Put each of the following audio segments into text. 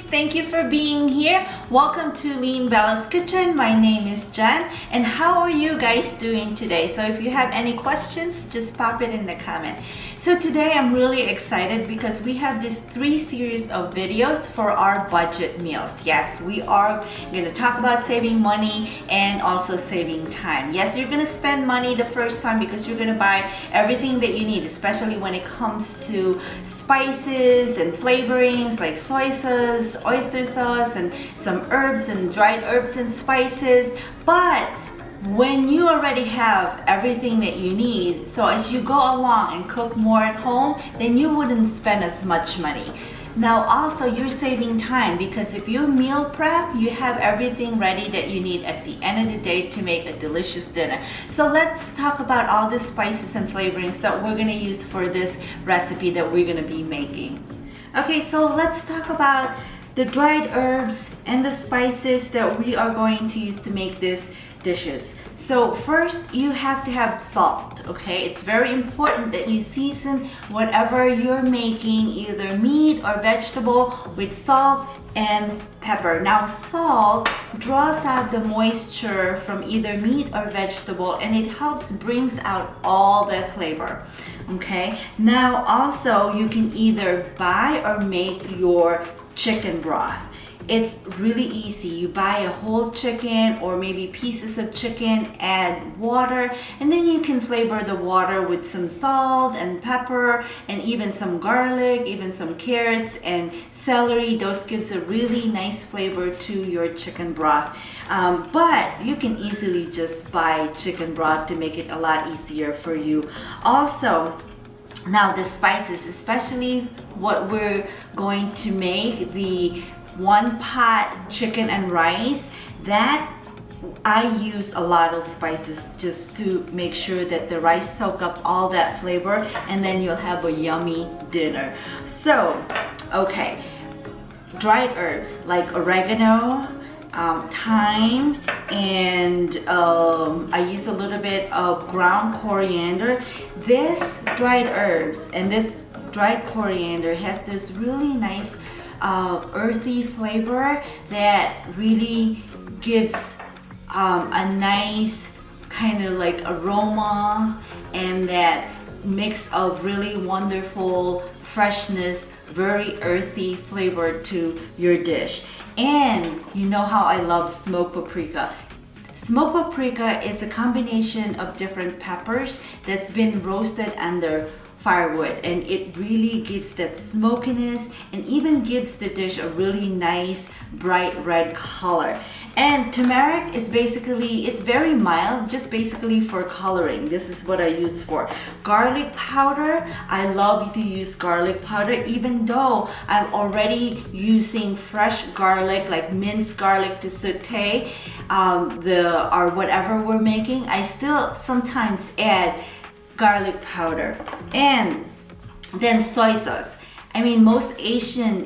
thank you for being here. Welcome to Lean Bella's Kitchen. My name is Jen, and how are you guys doing today? So if you have any questions, just pop it in the comment. So today I'm really excited because we have this 3 series of videos for our budget meals. Yes, we are going to talk about saving money and also saving time. Yes, you're going to spend money the first time because you're going to buy everything that you need, especially when it comes to spices and flavorings like soy sauce, oyster sauce, and some herbs and dried herbs and spices. But when you already have everything that you need, so as you go along and cook more at home, then you wouldn't spend as much money. Now also you're saving time because if you meal prep, you have everything ready that you need at the end of the day to make a delicious dinner. So let's talk about all the spices and flavorings that we're going to use for this recipe that we're going to be making. Okay, so let's talk about the dried herbs and the spices that we are going to use to make these dishes. So first you have to have salt, okay? It's very important that you season whatever you're making, either meat or vegetable, with salt and pepper. Now salt draws out the moisture from either meat or vegetable, and it helps brings out all the flavor. Okay, now also you can either buy or make your chicken broth. It's really easy. You buy a whole chicken or maybe pieces of chicken, add water, and then you can flavor the water with some salt and pepper and even some garlic, even some carrots and celery. Those gives a really nice flavor to your chicken broth. But you can easily just buy chicken broth to make it a lot easier for you. Also, now the spices, especially what we're going to make, the 1-pot chicken and rice, that I use a lot of spices just to make sure that the rice soak up all that flavor, and then you'll have a yummy dinner. So, okay, dried herbs like oregano, thyme, and I use a little bit of ground coriander. This dried herbs and this dried coriander has this really nice earthy flavor that really gives a nice kind of like aroma, and that mix of really wonderful freshness, very earthy flavor to your dish. And you know how I love smoked paprika. Smoked paprika is a combination of different peppers that's been roasted under firewood, and it really gives that smokiness and even gives the dish a really nice bright red color. And turmeric is basically, it's very mild, just basically for coloring. This is what I use for. Garlic powder, I love to use garlic powder even though I'm already using fresh garlic, like minced garlic to saute or whatever we're making. I still sometimes add garlic powder. And then soy sauce. I mean, most Asian,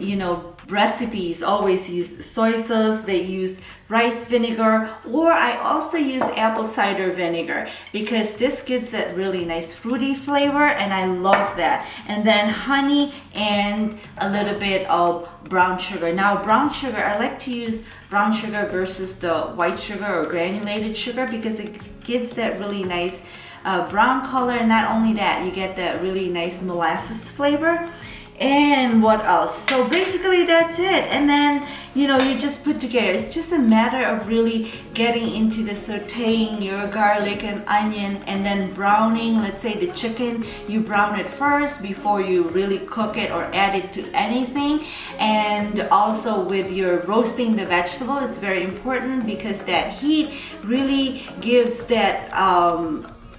recipes always use soy sauce. They use rice vinegar, or I also use apple cider vinegar because this gives that really nice fruity flavor, and I love that. And then honey and a little bit of brown sugar. Now brown sugar, I like to use brown sugar versus the white sugar or granulated sugar because it gives that really nice brown color, and not only that, you get that really nice molasses flavor. And what else? So basically that's it. And then you just put together. It's just a matter of really getting into the sauteing your garlic and onion, and then browning. Let's say the chicken, you brown it first before you really cook it or add it to anything. And also with your roasting the vegetable, it's very important because that heat really gives that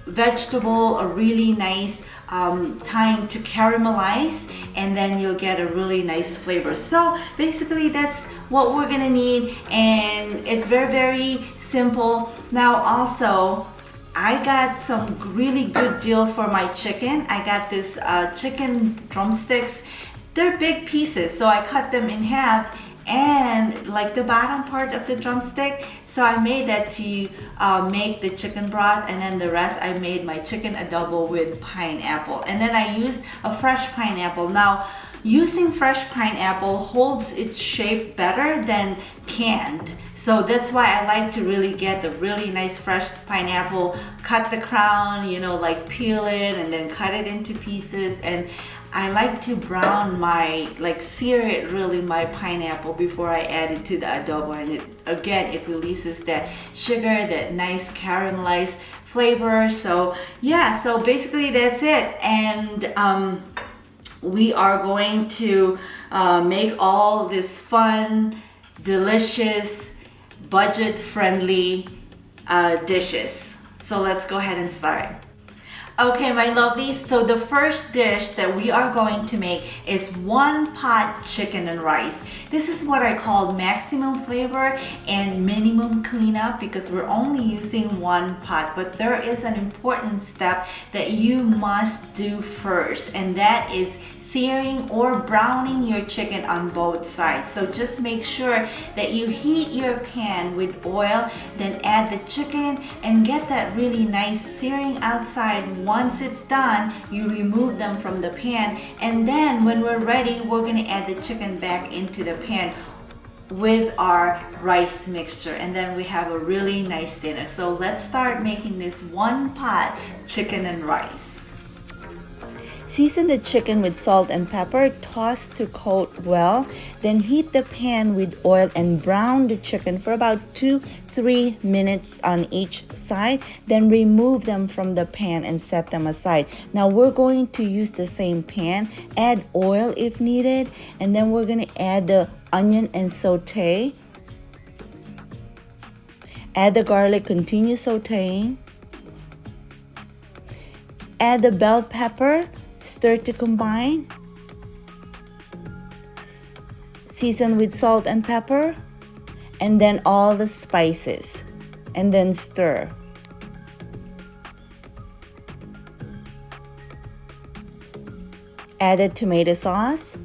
vegetable a really nice time to caramelize, and then you'll get a really nice flavor. So basically that's what we're gonna need, and it's very, very simple. Now also, I got some really good deal for my chicken. I got this chicken drumsticks. They're big pieces, so I cut them in half, and like the bottom part of the drumstick. So I made that to make the chicken broth, and then the rest I made my chicken adobo with pineapple, and then I used a fresh pineapple. Now using fresh pineapple holds its shape better than canned, so that's why I like to really get the really nice fresh pineapple, cut the crown, you know, like peel it and then cut it into pieces. And I like to brown like sear it really, my pineapple, before I add it to the adobo, and it releases that sugar, that nice caramelized flavor. So yeah, so basically that's it. And we are going to make all this fun, delicious, budget-friendly dishes. So let's go ahead and start. Okay, my lovelies, so the first dish that we are going to make is one pot chicken and rice. This is what I call maximum flavor and minimum cleanup, because we're only using one pot. But there is an important step that you must do first, and that is searing or browning your chicken on both sides. So just make sure that you heat your pan with oil, then add the chicken and get that really nice searing outside. Once it's done, you remove them from the pan, and then when we're ready, we're going to add the chicken back into the pan with our rice mixture, and then we have a really nice dinner. So let's start making this one pot chicken and rice. Season the chicken with salt and pepper, toss to coat well, then heat the pan with oil and brown the chicken for about 2-3 minutes on each side, then remove them from the pan and set them aside. Now we're going to use the same pan, add oil if needed, and then we're going to add the onion and saute. Add the garlic, continue sauteing. Add the bell pepper, stir to combine. Season with salt and pepper, and then all the spices, and then stir. Add the tomato sauce.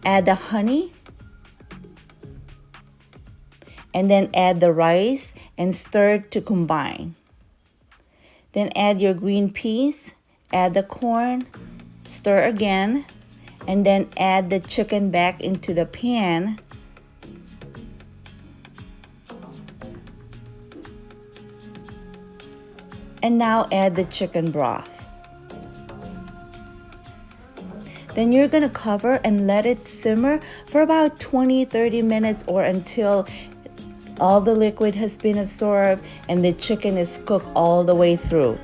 Add the honey, and then add the rice and stir to combine. Then add your green peas. Add the corn, stir again, and then add the chicken back into the pan. And now add the chicken broth. Then you're going to cover and let it simmer for about 20-30 minutes, or until all the liquid has been absorbed and the chicken is cooked all the way through.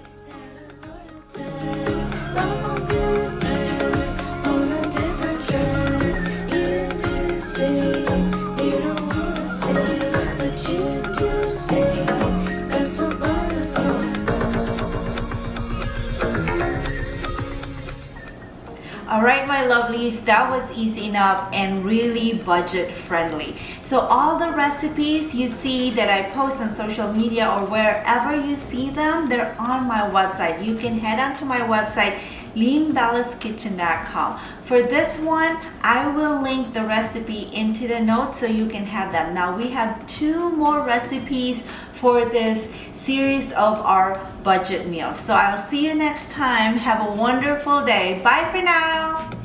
Alright, my lovelies, that was easy enough and really budget friendly. So all the recipes you see that I post on social media or wherever you see them, they're on my website. You can head on to my website, leanballaskitchen.com. For this one, I will link the recipe into the notes so you can have them. Now we have 2 more recipes for this series of our budget meals. So I'll see you next time. Have a wonderful day. Bye for now.